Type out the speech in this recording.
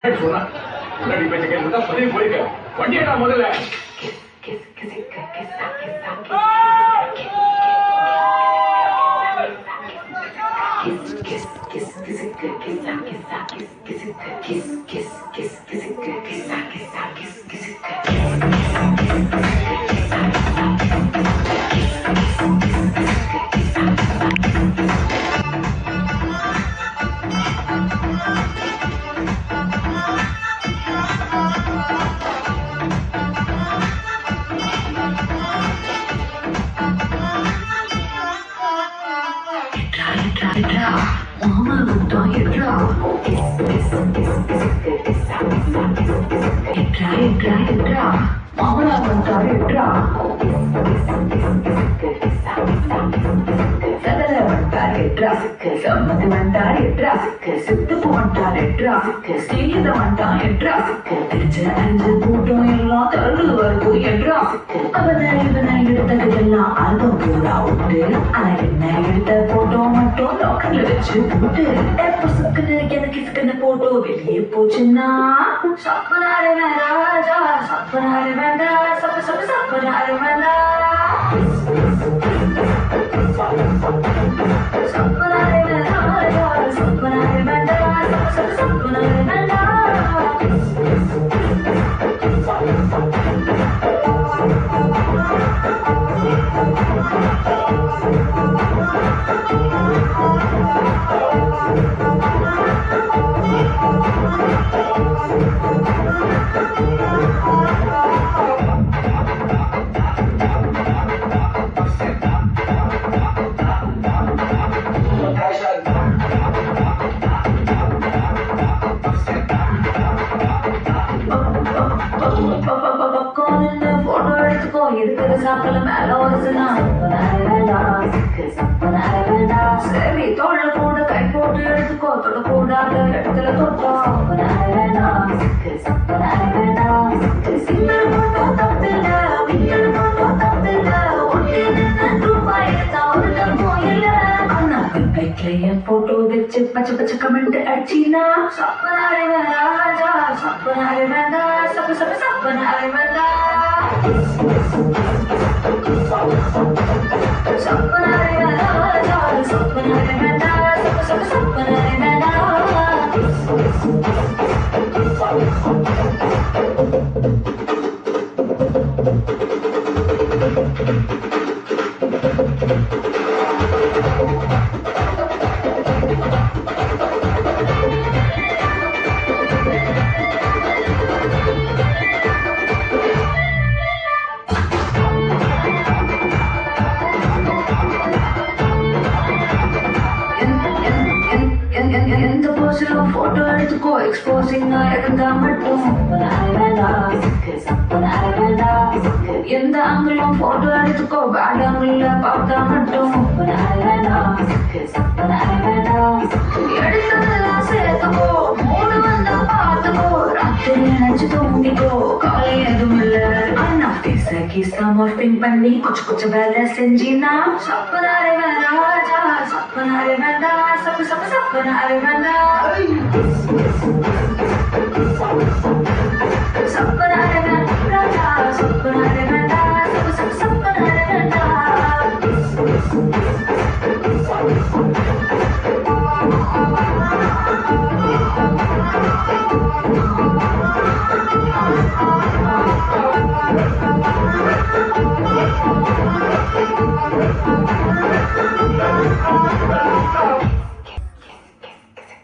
சொன்னா முன்னாடி பேச்ச கேட்டு பதிவு போயிருக்க வண்டியடா முதல்ல வெளியே போச்சுன்னா சப்பனாரு ராஜா சப்பனாரு வேண்டா சப்பனாரு வேண்டா சப்பனாரு ராஜா சப்பனாரு வேண்டா சப்பனாரு வேண்டா இருக்கிற சாப்பிட மேல வருதுன்னா சரி தோல்ல கூட கை போட்டு எடுத்துக்கோ தொடக்கூடாத இடத்துல தொட்டோம் போட்டோ வச்சு பச்சை பச்சை கமெண்ட் அடிச்சினா சப்பனாரு ராஜா சப்பனாரு வேண்டா சப்பனாரு வேண்டா சப்பனாரு ராஜா சப்பனாரு வேண்டா சப்பனாரு வேண்டா எந்த போஸ்டிலும் போட்டோ எடுத்துக்கோ எக்ஸ்போசிங் இருந்தா மட்டும் எந்த ஆங்கிலும் போட்டோ எடுத்துக்கோ பேட் ஆங்கிள் பார்த்தா மட்டும் எடுத்ததெல்லாம் சேர்த்துக்கோ மூணு வந்தா பார்த்துக்கோ ராத்திரி நினைச்சு தூங்கிக்கோ காலை எதுவும் இல்ல அண்ணா பேச கீசா மார்பிங் பண்ணி கொஞ்சம் வேலை செஞ்சினா சப்பனாரு ராஜா சப்பனாரு வேண்டா சப்பனாரு வேண்டா